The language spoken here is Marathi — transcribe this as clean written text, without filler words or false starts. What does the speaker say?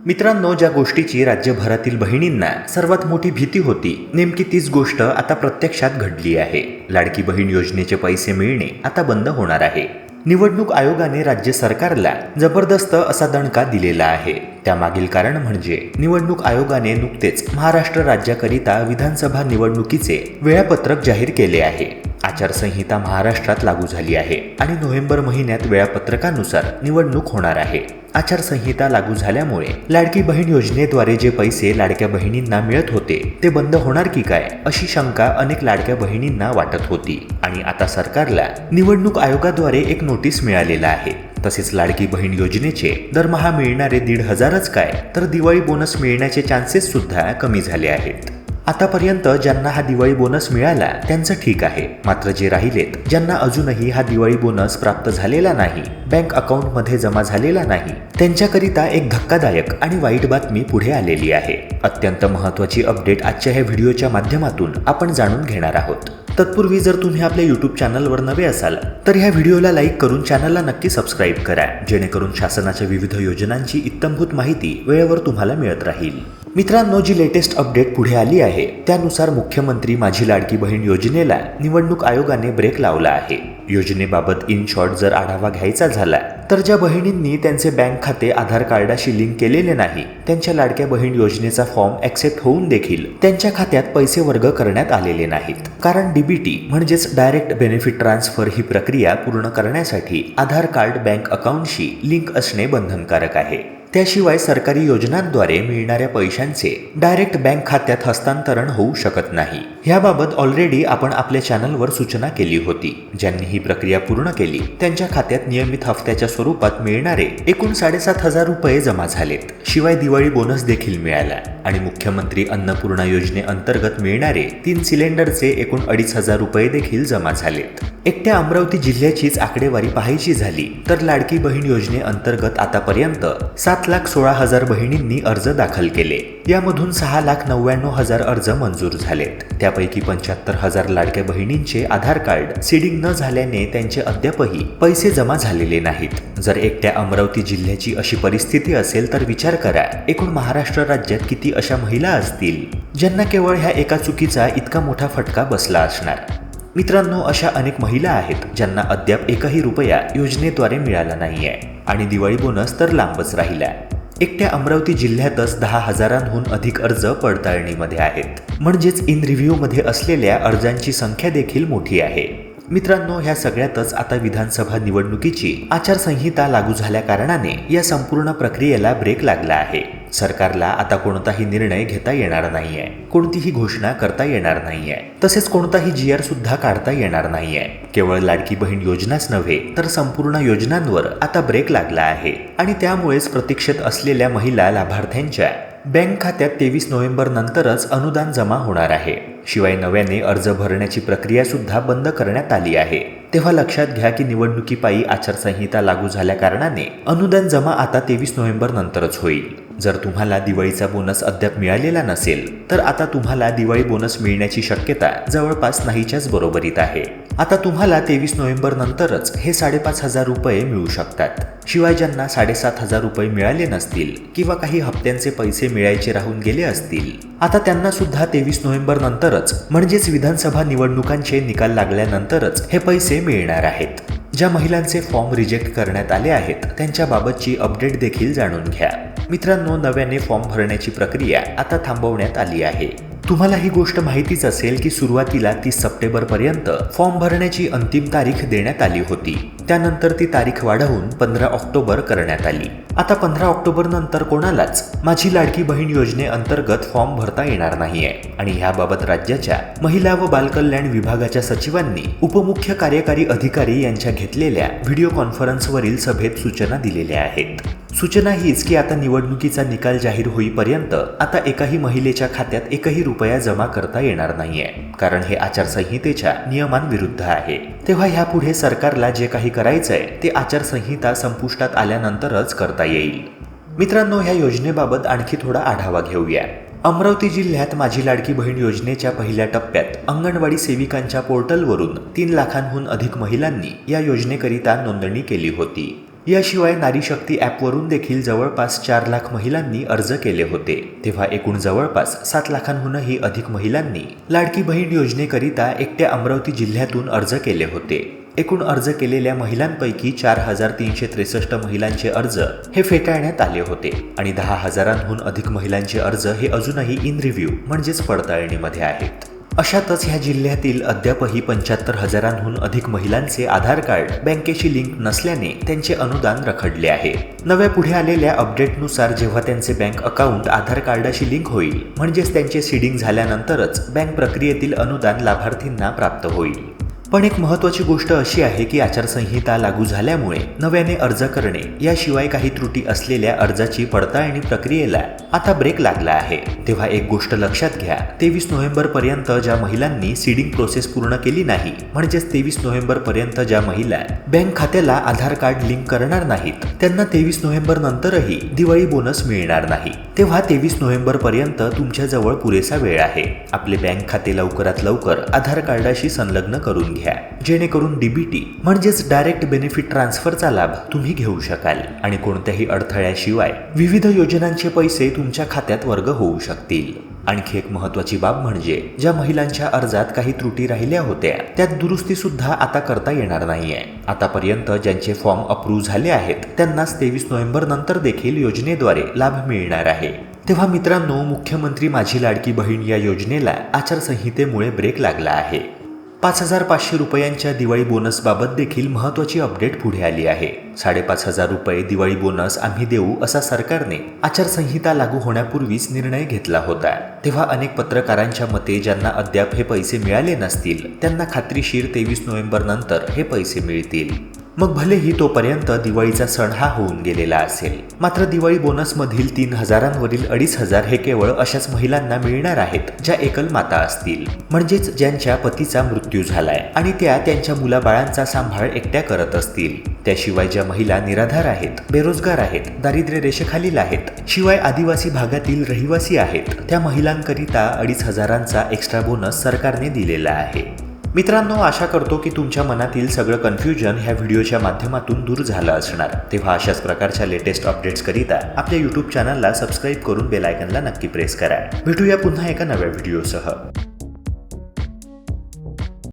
मित्रांनो, ज्या गोष्टीची राज्यभरातील बहिणींना सर्वात मोठी भीती होती, नेमकी तीच गोष्ट आता प्रत्यक्षात घडली आहे. लाडकी बहीण योजनेचे पैसे मिळणे आता बंद होणार आहे. निवडणूक आयोगाने राज्य सरकारला जबरदस्त असा दणका दिलेला आहे. त्यामागील कारण म्हणजे निवडणूक आयोगाने नुकतेच महाराष्ट्र राज्याकरिता विधानसभा निवडणुकीचे वेळापत्रक जाहीर केले आहे. आचारसंहिता महाराष्ट्रात लागू झाली आहे आणि नोव्हेंबर महिन्यात वेळापत्रकानुसार निवडणूक होणार आहे. आचारसंहिता लागू झाल्यामुळे लाडकी बहीण योजनेद्वारे जे पैसे लाडक्या बहिणींना मिळत होते ते बंद होणार की काय, अशी शंका अनेक लाडक्या बहिणींना वाटत होती. आणि आता सरकारला निवडणूक आयोगाद्वारे एक नोटीस मिळालेला आहे. तसेच लाडकी बहीण योजनेचे दरमहा मिळणारे 1,500च काय, तर दिवाळी बोनस मिळण्याचे चान्सेस सुद्धा कमी झाले आहेत. आतापर्यंत ज्यांना हा दिवाळी बोनस मिळाला त्यांचं ठीक आहे, मात्र जे राहिलेत, ज्यांना अजूनही हा दिवाळी बोनस प्राप्त झालेला नाही, बँक अकाउंटमध्ये जमा झालेला नाही, त्यांच्याकरिता एक धक्कादायक आणि वाईट बातमी पुढे आलेली आहे. अत्यंत महत्त्वाची अपडेट आजच्या ह्या व्हिडिओच्या माध्यमातून आपण जाणून घेणार आहोत. तत्पूर्वी जर तुम्ही आपल्या यूट्यूब चॅनलवर नवे असाल तर ह्या व्हिडिओला लाईक करून चॅनलला नक्की सबस्क्राईब करा, जेणेकरून शासनाच्या विविध योजनांची इत्थंभूत माहिती वेळेवर तुम्हाला मिळत राहील. मित्रांनो, जी लेटेस्ट अपडेट पुढे आली आहे त्यानुसार मुख्यमंत्री माझी लाडकी बहीण योजनेला निवडणूक आयोगाने ब्रेक लावला आहे. योजनेबाबत इन शॉर्ट जर आढावा घ्यायचा झाला तर ज्या बहिणींनी त्यांचे बँक खाते आधार कार्डाशी लिंक केलेले नाही, त्यांच्या लाडक्या बहीण योजनेचा फॉर्म ॲक्सेप्ट होऊन देखील त्यांच्या खात्यात पैसे वर्ग करण्यात आलेले नाहीत. कारण डीबीटी म्हणजेच डायरेक्ट बेनिफिट ट्रान्सफर ही प्रक्रिया पूर्ण करण्यासाठी आधार कार्ड बँक अकाउंटशी लिंक असणे बंधनकारक आहे. त्याशिवाय सरकारी योजनांद्वारे मिळणाऱ्या पैशांचे डायरेक्ट बँक खात्यात हस्तांतरण होऊ शकत नाही. याबाबत ऑलरेडी आपण आपल्या चॅनलवर सूचना केली होती. ज्यांनी ही प्रक्रिया पूर्ण केली त्यांच्या खात्यात नियमित हफ्त्याच्या स्वरूपात मिळणारे एकूण 7,500 रुपये जमा झालेत. शिवाय दिवाळी बोनस देखील मिळाला आणि मुख्यमंत्री अन्नपूर्णा योजनेअंतर्गत मिळणारे 3 सिलेंडरचे एकूण 2,500 रुपये देखील जमा झालेत. एकट्या अमरावती जिल्ह्याचीच आकडेवारी पाहायची झाली तर लाडकी बहीण योजनेअंतर्गत आतापर्यंत 7,16,000 बहिणींनी अर्ज दाखल केले. यामधून 6,99,000 अर्ज मंजूर झालेत. त्यापैकी 75,000 लाडक्या बहिणींचे आधार कार्ड सीडिंग न झाल्याने त्यांचे अद्यापही पैसे जमा झालेले नाहीत. जर एकट्या अमरावती जिल्ह्याची अशी परिस्थिती असेल तर विचार करा, एकूण महाराष्ट्र राज्यात किती अशा महिला असतील ज्यांना केवळ ह्या एका चुकीचा इतका मोठा फटका बसला असणार. मित्रांनो, अशा अनेक महिला आहेत ज्यांना अद्याप एकही रुपया योजनेद्वारे मिळाला नाहीये आणि दिवाळी बोनस तर लांबच राहिला. एकट्या अमरावती जिल्ह्यातच 10,000हून अधिक अर्ज पडताळणीमध्ये आहेत. म्हणजेच इन रिव्ह्यूमध्ये असलेल्या अर्जांची संख्या देखील मोठी आहे. मित्रांनो, ह्या सगळ्यातच आता विधानसभा निवडणुकीची आचारसंहिता लागू झाल्या कारणाने या संपूर्ण प्रक्रियेला ब्रेक लागला आहे. सरकारला आता कोणताही निर्णय घेता येणार नाहीये, कोणतीही घोषणा करता येणार नाहीये, तसेच कोणताही GR सुद्धा काढता येणार नाहीये. केवळ लाडकी बहीण योजनाच नव्हे तर संपूर्ण योजनांवर आता ब्रेक लागला आहे आणि त्यामुळेच प्रतीक्षेत असलेल्या महिला लाभार्थ्यांच्या बँक खात्यात 23 नोव्हेंबर नंतरच अनुदान जमा होणार आहे. शिवाय नव्याने अर्ज भरण्याची प्रक्रिया सुद्धा बंद करण्यात आली आहे. तेव्हा लक्षात घ्या की निवडणुकीपायी आचारसंहिता लागू झाल्या कारणाने अनुदान जमा आता 23 नोव्हेंबर नंतरच होईल. जर तुम्हाला दिवाळीचा बोनस अद्याप मिळालेला नसेल तर आता तुम्हाला दिवाळी बोनस मिळण्याची शक्यता जवळपास नाहीच्याच बरोबरीत आहे. आता तुम्हाला 23 नोव्हेंबर नंतरच हे 5,500 रुपये मिळू शकतात. शिवाय ज्यांना 7,500 रुपये मिळाले नसतील किंवा काही हप्त्यांचे पैसे मिळायचे राहून गेले असतील, आता त्यांना सुद्धा 23 नोव्हेंबर नंतरच म्हणजेच विधानसभा निवडणुकांचे निकाल लागल्यानंतरच हे पैसे मिळणार आहेत. ज्या महिलांचे फॉर्म रिजेक्ट करण्यात आले आहेत त्यांच्याबाबतची अपडेट देखील जाणून घ्या. मित्रांनो, नव्याने फॉर्म भरण्याची प्रक्रिया आता थांबवण्यात आली आहे. तुम्हाला ही गोष्ट माहितीच असेल की सुरुवातीला 30 सप्टेंबरपर्यंत फॉर्म भरण्याची अंतिम तारीख देण्यात आली होती. त्यानंतर ती तारीख वाढवून 15 ऑक्टोबर करण्यात आली. आता 15 ऑक्टोबर नंतर कोणालाच माझी लाडकी बहीण योजनेअंतर्गत फॉर्म भरता येणार नाहीये आणि ह्याबाबत राज्याच्या महिला व बालकल्याण विभागाच्या सचिवांनी उपमुख्य कार्यकारी अधिकारी यांच्या घेतलेल्या व्हिडिओ कॉन्फरन्सवरील सभेत सूचना दिलेल्या आहेत. सूचना हीच की आता निवडणुकीचा निकाल जाहीर होईपर्यंत आता एकाही महिलेच्या खात्यात एकही रुपया जमा करता येणार नाहीये, कारण हे आचारसंहितेच्या नियमांविरुद्ध आहे. तेव्हा ह्यापुढे सरकारला जे काही करायचंय ते आचारसंहिता संपुष्टात आल्यानंतरच करता येईल. मित्रांनो, ह्या योजनेबाबत आणखी थोडा आढावा घेऊया. अमरावती जिल्ह्यात माझी लाडकी बहीण योजनेच्या पहिल्या टप्प्यात अंगणवाडी सेविकांच्या पोर्टलवरून 3 लाखांहून अधिक महिलांनी या योजनेकरिता नोंदणी केली होती. याशिवाय नारी शक्ती ॲपवरून देखील जवळपास 4 लाख महिलांनी अर्ज केले होते. तेव्हा एकूण जवळपास 7 लाखांहूनही अधिक महिलांनी लाडकी बहीण योजनेकरिता एकट्या अमरावती जिल्ह्यातून अर्ज केले होते. एकूण अर्ज केलेल्या महिलांपैकी 4,363 महिलांचे अर्ज हे फेटाळण्यात आले होते आणि 10,000हून अधिक महिलांचे अर्ज हे अजूनही इन रिव्ह्यू म्हणजेच पडताळणीमध्ये आहेत. अशातच ह्या जिल्ह्यातील अद्यापही 75,000हून अधिक महिलांचे आधार कार्ड बँकेशी लिंक नसल्याने त्यांचे अनुदान रखडले आहे. नव्या पुढे आलेल्या अपडेटनुसार जेव्हा त्यांचे बँक अकाउंट आधार कार्डाशी लिंक होईल म्हणजेच त्यांचे सीडिंग झाल्यानंतरच बँक प्रक्रियेतील अनुदान लाभार्थींना प्राप्त होईल. पण एक महत्त्वाची गोष्ट अशी आहे की आचारसंहिता लागू झाल्यामुळे नव्याने अर्ज करणे याशिवाय काही त्रुटी असलेल्या अर्जाची पडताळणी प्रक्रियेला आता ब्रेक लागला आहे. तेव्हा एक गोष्ट लक्षात घ्या, 23 नोव्हेंबरपर्यंत ज्या महिलांनी सीडिंग प्रोसेस पूर्ण केली नाही म्हणजेच 23 नोव्हेंबरपर्यंत ज्या महिला बँक खात्याला आधार कार्ड लिंक करणार नाहीत त्यांना 23 नोव्हेंबर नंतरही दिवाळी बोनस मिळणार नाही. तेव्हा 23 नोव्हेंबरपर्यंत तुमच्याजवळ पुरेसा वेळ आहे. आपले बँक खाते लवकरात लवकर आधार कार्डाशी संलग्न करून घ्या जेणेकरून डीबीटी म्हणजेच डायरेक्ट बेनिफिट ट्रान्सफरचा लाभ तुम्ही घेऊ शकाल आणि कोणत्याही अडथळ्याशिवाय विविध योजनांचे पैसे तुमच्या खात्यात वर्ग होऊ शकतील. आणखी एक महत्त्वाची बाब म्हणजे ज्या महिलांच्या अर्जात काही त्रुटी राहिल्या होत्या त्यात दुरुस्ती सुद्धा आता करता येणार नाहीये. आतापर्यंत ज्यांचे फॉर्म अप्रूव्ह झाले आहेत त्यांनाच 23 नोव्हेंबर नंतर देखील योजनेद्वारे लाभ मिळणार आहे. तेव्हा मित्रांनो, मुख्यमंत्री माझी लाडकी बहीण या योजनेला आचारसंहितेमुळे ब्रेक लागला आहे. 5,500 रुपयांच्या दिवाळी बोनसबाबत देखील महत्त्वाची अपडेट पुढे आली आहे. 5,500 रुपये दिवाळी बोनस आम्ही देऊ असा सरकारने आचारसंहिता लागू होण्यापूर्वीच निर्णय घेतला होता. तेव्हा अनेक पत्रकारांच्या मते ज्यांना अद्याप हे पैसे मिळाले नसतील त्यांना खात्रीशीर 23 नोव्हेंबर नंतर हे पैसे मिळतील. मग भलेही तोपर्यंत दिवाळीचा सण हा होऊन गेलेला असेल, मात्र दिवाळी बोनसमधील 3,000वरील 2,500 हे केवळ अशाच महिलांना मिळणार आहेत ज्या एकल माता असतील, म्हणजेच ज्यांच्या पतीचा मृत्यू झालाय आणि त्या त्यांच्या मुलाबाळांचा सांभाळ एकट्या करत असतील. त्याशिवाय ज्या महिला निराधार आहेत, बेरोजगार आहेत, दारिद्र्य रेषेखालील आहेत, शिवाय आदिवासी भागातील रहिवासी आहेत, त्या महिलांकरिता 2,500चा एक्स्ट्रा बोनस सरकारने दिलेला आहे. मित्रांनो, आशा करतो की तुमच्या मनातील सगळं कन्फ्युजन ह्या व्हिडिओच्या माध्यमातून दूर झालं असणार. तेव्हा अशाच प्रकारच्या लेटेस्ट अपडेट्स करिता आपल्या यूट्यूब चॅनलला सबस्क्राईब करून बेल आयकॉनला नक्की प्रेस करा. भेटूया पुन्हा एका नव्या व्हिडिओसह.